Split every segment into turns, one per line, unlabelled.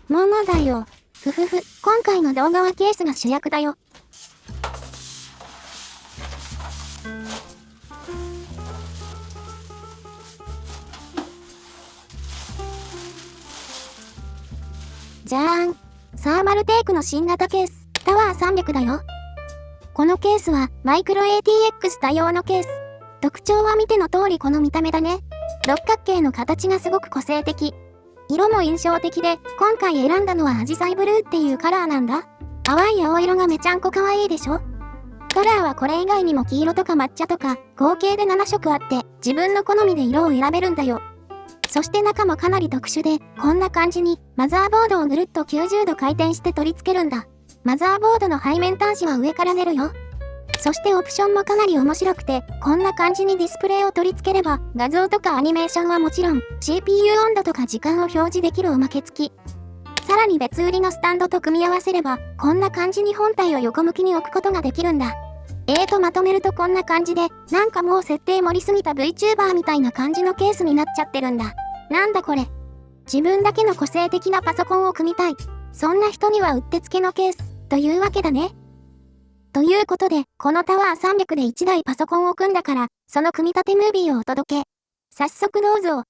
ものだよ。ふふふ、今回の動画はケースが主役だよ。じゃーん。サーマルテイクの新型ケース、タワー300だよ。このケースはマイクロ ATX 対応のケース。特徴は見ての通りこの見た目だね。六角形の形がすごく個性的。色も印象的で、今回選んだのはアジサイブルーっていうカラーなんだ。淡い青色がめちゃんこ可愛いでしょ。カラーはこれ以外にも黄色とか抹茶とか、合計で7色あって、自分の好みで色を選べるんだよ。そして中もかなり特殊で、こんな感じに、マザーボードをぐるっと90度回転して取り付けるんだ。マザーボードの背面端子は上から出るよ。そしてオプションもかなり面白くて、こんな感じにディスプレイを取り付ければ、画像とかアニメーションはもちろん、CPU 温度とか時間を表示できるおまけ付き。さらに別売りのスタンドと組み合わせれば、こんな感じに本体を横向きに置くことができるんだ。まとめるとこんな感じで、なんかもう設定盛りすぎた VTuber みたいな感じのケースになっちゃってるんだ。なんだこれ。自分だけの個性的なパソコンを組みたい。そんな人にはうってつけのケース、というわけだね。ということで、このタワー300で1台パソコンを組んだから、その組み立てムービーをお届け。早速どうぞ。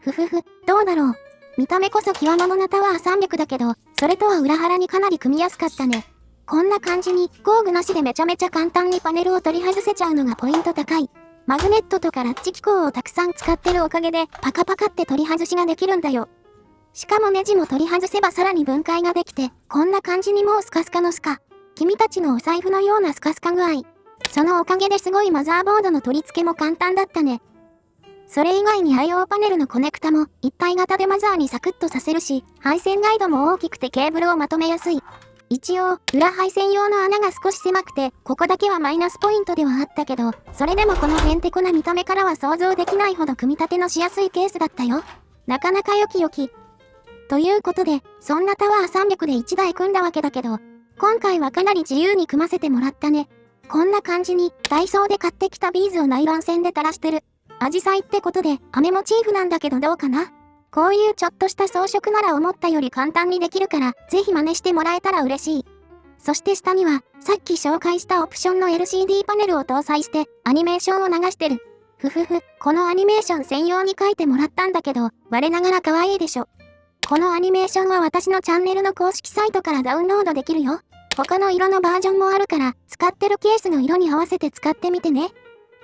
ふふふ、どうだろう。見た目こそ極物なタワー300だけど、それとは裏腹にかなり組みやすかったね。こんな感じに工具なしでめちゃめちゃ簡単にパネルを取り外せちゃうのがポイント高い。マグネットとかラッチ機構をたくさん使ってるおかげでパカパカって取り外しができるんだよ。しかもネジも取り外せばさらに分解ができて、こんな感じにもうスカスカのスカ。君たちのお財布のようなスカスカ具合。そのおかげですごいマザーボードの取り付けも簡単だったね。それ以外に IO パネルのコネクタも一体型でマザーにサクッとさせるし、配線ガイドも大きくてケーブルをまとめやすい。一応、裏配線用の穴が少し狭くて、ここだけはマイナスポイントではあったけど、それでもこのヘンテコな見た目からは想像できないほど組み立てのしやすいケースだったよ。なかなか良き良き。ということで、そんなタワー300で1台組んだわけだけど、今回はかなり自由に組ませてもらったね。こんな感じに、ダイソーで買ってきたビーズをナイロン線で垂らしてる。アジサイってことで、飴モチーフなんだけどどうかな？こういうちょっとした装飾なら思ったより簡単にできるから、ぜひ真似してもらえたら嬉しい。そして下には、さっき紹介したオプションの LCD パネルを搭載して、アニメーションを流してる。ふふふ、このアニメーション専用に書いてもらったんだけど、我ながら可愛いでしょ。このアニメーションは私のチャンネルの公式サイトからダウンロードできるよ。他の色のバージョンもあるから、使ってるケースの色に合わせて使ってみてね。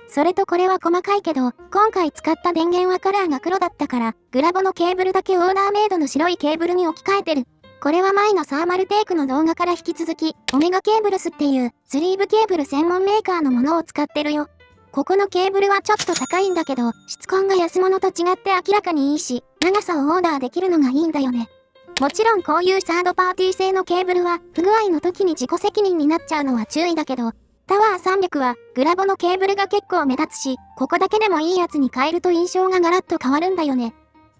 それとこれは細かいけど、今回使った電源はカラーが黒だったから、グラボのケーブルだけオーダーメイドの白いケーブルに置き換えてる。これは前のサーマルテイクの動画から引き続き、オメガケーブルスっていうスリーブケーブル専門メーカーのものを使ってるよ。ここのケーブルはちょっと高いんだけど、質感が安物と違って明らかにいいし、長さをオーダーできるのがいいんだよね。もちろんこういうサードパーティー製のケーブルは、不具合の時に自己責任になっちゃうのは注意だけど、タワー300はグラボのケーブルが結構目立つし、ここだけでもいいやつに変えると印象がガラッと変わるんだよね。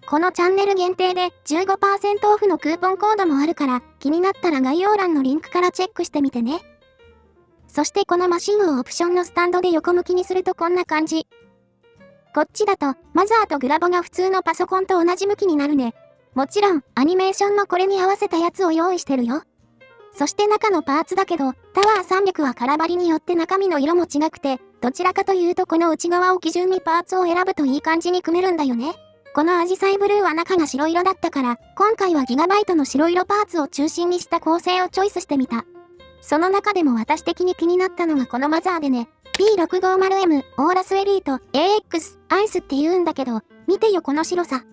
このチャンネル限定で 15% オフのクーポンコードもあるから、気になったら概要欄のリンクからチェックしてみてね。そしてこのマシンをオプションのスタンドで横向きにするとこんな感じ。こっちだとマザーとグラボが普通のパソコンと同じ向きになるね。もちろんアニメーションもこれに合わせたやつを用意してるよ。そして中のパーツだけど、タワー300は空張りによって中身の色も違くて、どちらかというとこの内側を基準にパーツを選ぶといい感じに組めるんだよね。このアジサイブルーは中が白色だったから、今回はギガバイトの白色パーツを中心にした構成をチョイスしてみた。その中でも私的に気になったのがこのマザーでね、P650M オーラスエリート AX アイスって言うんだけど、見てよこの白さ。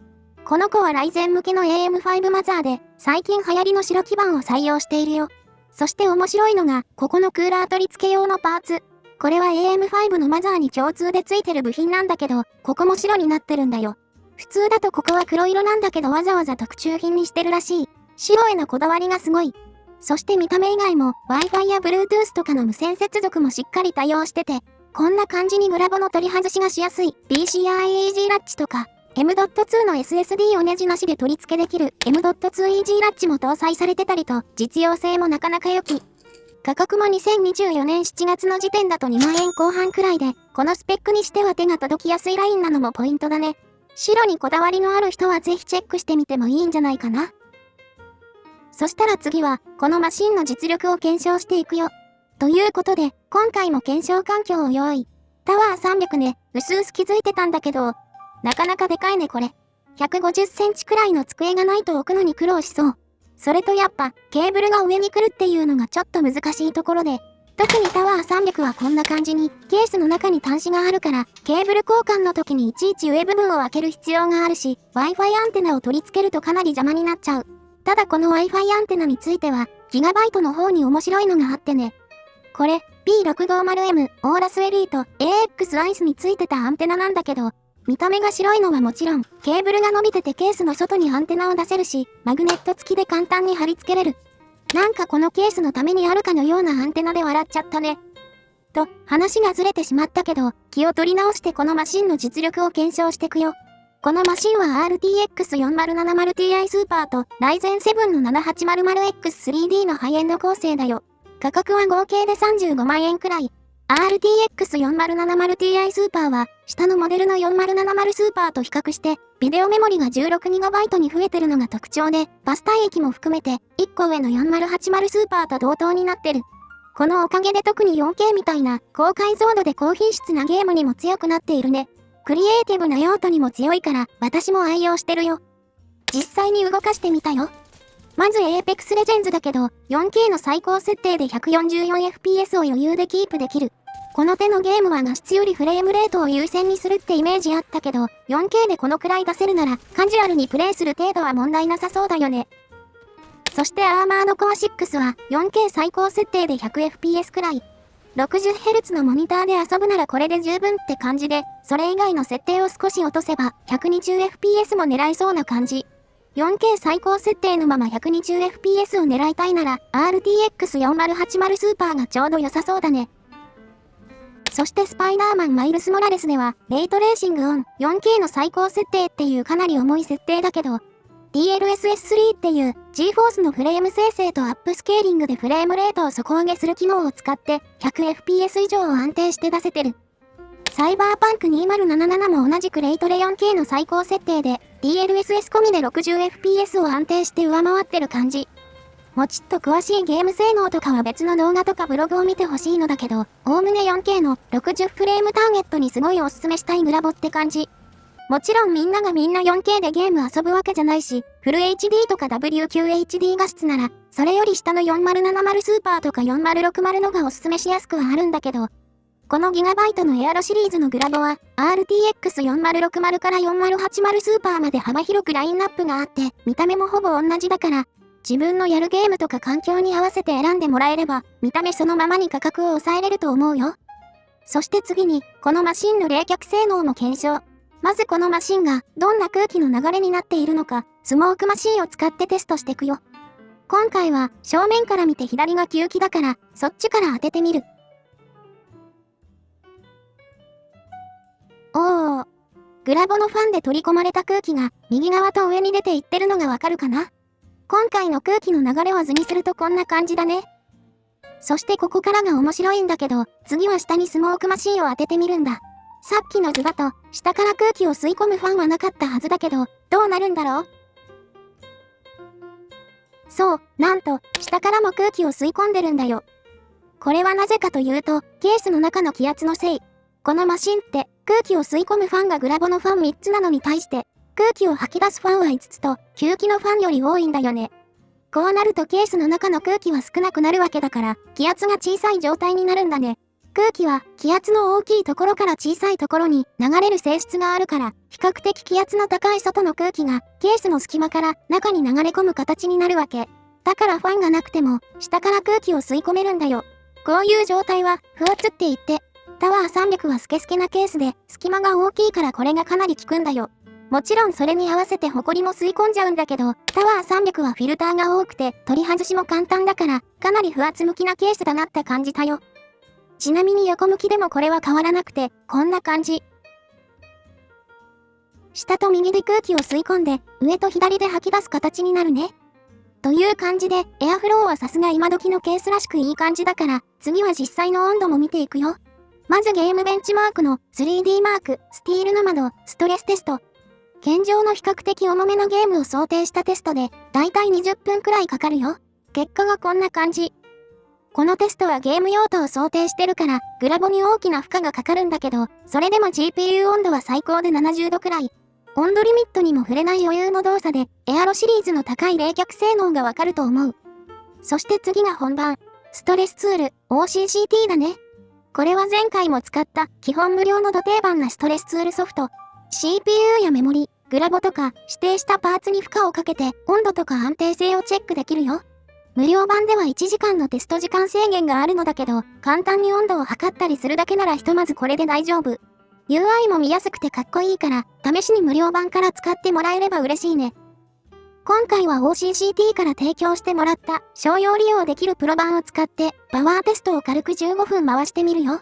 この子はライゼン向けの AM5 マザーで、最近流行りの白基板を採用しているよ。そして面白いのが、ここのクーラー取り付け用のパーツ。これは AM5 のマザーに共通で付いてる部品なんだけど、ここも白になってるんだよ。普通だとここは黒色なんだけどわざわざ特注品にしてるらしい。白へのこだわりがすごい。そして見た目以外も Wi-Fi や Bluetooth とかの無線接続もしっかり対応してて、こんな感じにグラボの取り外しがしやすい PCIe-G ラッチとか、M.2 の SSD をネジなしで取り付けできる M.2EG ラッチも搭載されてたりと、実用性もなかなか良き。価格も2024年7月の時点だと2万円後半くらいで、このスペックにしては手が届きやすいラインなのもポイントだね。白にこだわりのある人はぜひチェックしてみてもいいんじゃないかな。そしたら次は、このマシンの実力を検証していくよ。ということで、今回も検証環境を用意。タワー300ね、うすうす気づいてたんだけど、なかなかでかいねこれ。150センチくらいの机がないと置くのに苦労しそう。それとやっぱ、ケーブルが上に来るっていうのがちょっと難しいところで、特にタワー300はこんな感じに、ケースの中に端子があるから、ケーブル交換の時にいちいち上部分を開ける必要があるし、Wi-Fi アンテナを取り付けるとかなり邪魔になっちゃう。ただこの Wi-Fi アンテナについては、ギガバイトの方に面白いのがあってね。これ、P650M オーラスエリート AX アイスについてたアンテナなんだけど、見た目が白いのはもちろん、ケーブルが伸びててケースの外にアンテナを出せるし、マグネット付きで簡単に貼り付けれる。なんかこのケースのためにあるかのようなアンテナで笑っちゃったね。と、話がずれてしまったけど、気を取り直してこのマシンの実力を検証していくよ。このマシンは RTX4070Ti スーパーと Ryzen 7の 7800X3D のハイエンド構成だよ。価格は合計で35万円くらい。RTX4070Ti スーパーは、下のモデルの4070スーパーと比較して、ビデオメモリが 16GB に増えてるのが特徴で、バス帯域も含めて、1個上の4080スーパーと同等になってる。このおかげで特に 4K みたいな、高解像度で高品質なゲームにも強くなっているね。クリエイティブな用途にも強いから私も愛用してるよ。実際に動かしてみたよ。まず Apex Legends だけど 4K の最高設定で 144fps を余裕でキープできる。この手のゲームは画質よりフレームレートを優先にするってイメージあったけど 4K でこのくらい出せるならカジュアルにプレイする程度は問題なさそうだよね。そしてアーマードコア6は 4K 最高設定で 100fps くらい。60Hz のモニターで遊ぶならこれで十分って感じで、それ以外の設定を少し落とせば 120fps も狙えそうな感じ。4K 最高設定のまま 120fps を狙いたいなら RTX4080 スーパーがちょうど良さそうだね。そしてスパイダーマンマイルスモラレスではレイトレーシングオン 4K の最高設定っていうかなり重い設定だけど、DLSS3 っていう GForce のフレーム生成とアップスケーリングでフレームレートを底上げする機能を使って 100fps 以上を安定して出せてる。サイバーパンク2077も同じくレイトレ 4K の最高設定で DLSS 込みで 60fps を安定して上回ってる感じ。もちっと詳しいゲーム性能とかは別の動画とかブログを見てほしいのだけど、おおむね 4K の60フレームターゲットにすごいおすすめしたいグラボって感じ。もちろんみんながみんな 4K でゲーム遊ぶわけじゃないし、フル HD とか WQHD 画質なら、それより下の4070スーパーとか4060のがおすすめしやすくはあるんだけど、このギガバイトのエアロシリーズのグラボは、RTX4060 から4080スーパーまで幅広くラインナップがあって、見た目もほぼ同じだから、自分のやるゲームとか環境に合わせて選んでもらえれば、見た目そのままに価格を抑えれると思うよ。そして次に、このマシンの冷却性能も検証。まずこのマシンがどんな空気の流れになっているのか、スモークマシンを使ってテストしていくよ。今回は正面から見て左が吸気だから、そっちから当ててみる。おー。グラボのファンで取り込まれた空気が右側と上に出ていってるのがわかるかな？今回の空気の流れを図にするとこんな感じだね。そしてここからが面白いんだけど、次は下にスモークマシンを当ててみるんだ。さっきの図だと、下から空気を吸い込むファンはなかったはずだけど、どうなるんだろう？そう、なんと、下からも空気を吸い込んでるんだよ。これはなぜかというと、ケースの中の気圧のせい。このマシンって、空気を吸い込むファンがグラボのファン3つなのに対して、空気を吐き出すファンは5つと、吸気のファンより多いんだよね。こうなるとケースの中の空気は少なくなるわけだから、気圧が小さい状態になるんだね。空気は気圧の大きいところから小さいところに流れる性質があるから、比較的気圧の高い外の空気がケースの隙間から中に流れ込む形になるわけ。だからファンがなくても下から空気を吸い込めるんだよ。こういう状態は不圧って言って、タワー300はスケスケなケースで隙間が大きいからこれがかなり効くんだよ。もちろんそれに合わせてホコリも吸い込んじゃうんだけど、タワー300はフィルターが多くて取り外しも簡単だから、かなり不圧向きなケースだなって感じたよ。ちなみに横向きでもこれは変わらなくて、こんな感じ。下と右で空気を吸い込んで、上と左で吐き出す形になるね。という感じで、エアフローはさすが今時のケースらしくいい感じだから、次は実際の温度も見ていくよ。まずゲームベンチマークの 3D マーク、スティールの窓、ストレステスト。現状の比較的重めのゲームを想定したテストで、だいたい20分くらいかかるよ。結果がこんな感じ。このテストはゲーム用途を想定してるから、グラボに大きな負荷がかかるんだけど、それでも GPU 温度は最高で70度くらい。温度リミットにも触れない余裕の動作で、エアロシリーズの高い冷却性能がわかると思う。そして次が本番。ストレスツール、OCCT だね。これは前回も使った基本無料のド定番なストレスツールソフト。CPU やメモリ、グラボとか指定したパーツに負荷をかけて温度とか安定性をチェックできるよ。無料版では1時間のテスト時間制限があるのだけど、簡単に温度を測ったりするだけならひとまずこれで大丈夫。UI も見やすくてかっこいいから、試しに無料版から使ってもらえれば嬉しいね。今回は OCCT から提供してもらった商用利用できるプロ版を使ってパワーテストを軽く15分回してみるよ。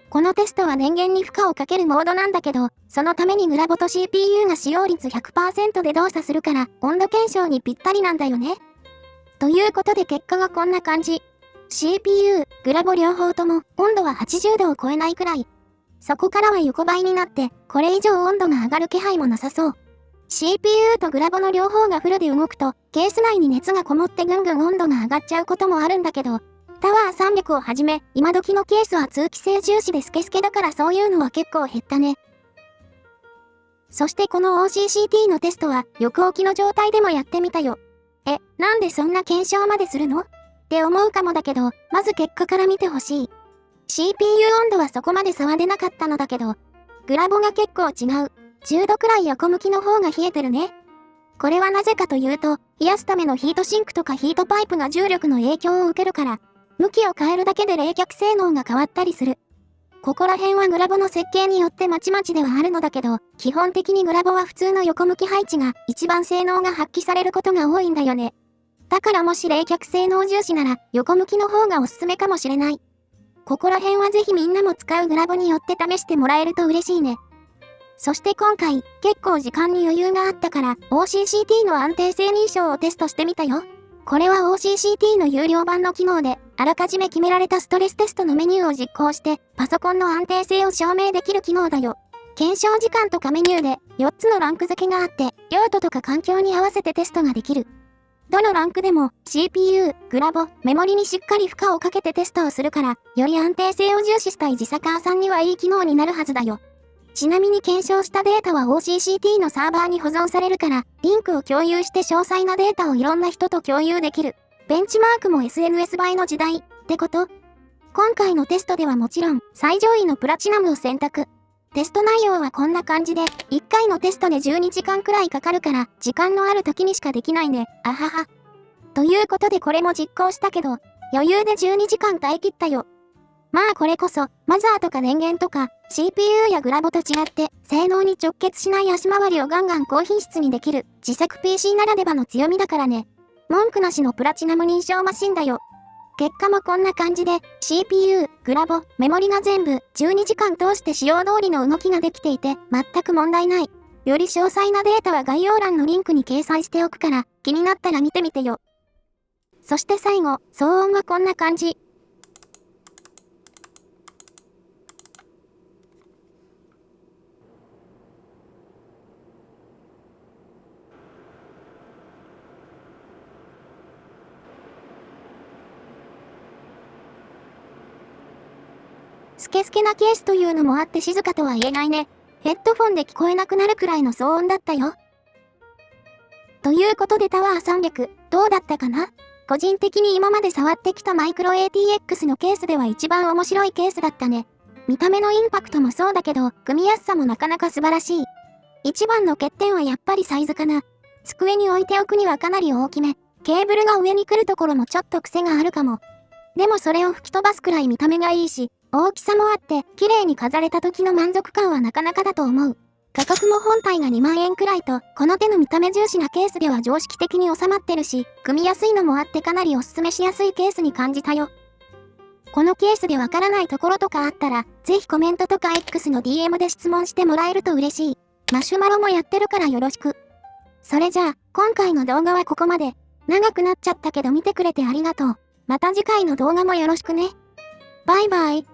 このテストは電源に負荷をかけるモードなんだけど、そのためにグラボと CPU が使用率 100% で動作するから温度検証にぴったりなんだよね。ということで結果がこんな感じ。CPU、グラボ両方とも温度は80度を超えないくらい。そこからは横ばいになって、これ以上温度が上がる気配もなさそう。CPU とグラボの両方がフルで動くと、ケース内に熱がこもってぐんぐん温度が上がっちゃうこともあるんだけど、タワー300をはじめ、今時のケースは通気性重視でスケスケだからそういうのは結構減ったね。そしてこの OCCT のテストは横置きの状態でもやってみたよ。なんでそんな検証までするのって思うかもだけど、まず結果から見てほしい。CPU 温度はそこまで差は出なかったのだけど、グラボが結構違う。10度くらい横向きの方が冷えてるね。これはなぜかというと、冷やすためのヒートシンクとかヒートパイプが重力の影響を受けるから、向きを変えるだけで冷却性能が変わったりする。ここら辺はグラボの設計によってまちまちではあるのだけど、基本的にグラボは普通の横向き配置が一番性能が発揮されることが多いんだよね。だからもし冷却性能重視なら横向きの方がおすすめかもしれない。ここら辺はぜひみんなも使うグラボによって試してもらえると嬉しいね。そして今回、結構時間に余裕があったから OCCT の安定性認証をテストしてみたよ。これは OCCT の有料版の機能で、あらかじめ決められたストレステストのメニューを実行して、パソコンの安定性を証明できる機能だよ。検証時間とかメニューで4つのランク付けがあって、用途とか環境に合わせてテストができる。どのランクでも CPU、グラボ、メモリにしっかり負荷をかけてテストをするから、より安定性を重視したい自作家さんにはいい機能になるはずだよ。ちなみに検証したデータは OCCT のサーバーに保存されるから、リンクを共有して詳細なデータをいろんな人と共有できる。ベンチマークも SNS 映えの時代ってこと？今回のテストではもちろん最上位のプラチナムを選択。テスト内容はこんな感じで、1回のテストで12時間くらいかかるから、時間のある時にしかできないね。あはは。ということでこれも実行したけど、余裕で12時間耐え切ったよ。まあこれこそ、マザーとか電源とか、CPU やグラボと違って、性能に直結しない足回りをガンガン高品質にできる、自作 PC ならではの強みだからね。文句なしのプラチナム認証マシンだよ。結果もこんな感じで、CPU、グラボ、メモリが全部、12時間通して使用通りの動きができていて、全く問題ない。より詳細なデータは概要欄のリンクに掲載しておくから、気になったら見てみてよ。そして最後、騒音はこんな感じ。スケスケなケースというのもあって静かとは言えないね。ヘッドフォンで聞こえなくなるくらいの騒音だったよ。ということでタワー300、どうだったかな？個人的に今まで触ってきたマイクロ ATX のケースでは一番面白いケースだったね。見た目のインパクトもそうだけど、組みやすさもなかなか素晴らしい。一番の欠点はやっぱりサイズかな。机に置いておくにはかなり大きめ。ケーブルが上に来るところもちょっと癖があるかも。でもそれを吹き飛ばすくらい見た目がいいし、大きさもあって、綺麗に飾れた時の満足感はなかなかだと思う。価格も本体が2万円くらいと、この手の見た目重視なケースでは常識的に収まってるし、組みやすいのもあってかなりおすすめしやすいケースに感じたよ。このケースでわからないところとかあったら、ぜひコメントとか X の DM で質問してもらえると嬉しい。マシュマロもやってるからよろしく。それじゃあ、今回の動画はここまで。長くなっちゃったけど見てくれてありがとう。また次回の動画もよろしくね。バイバイ。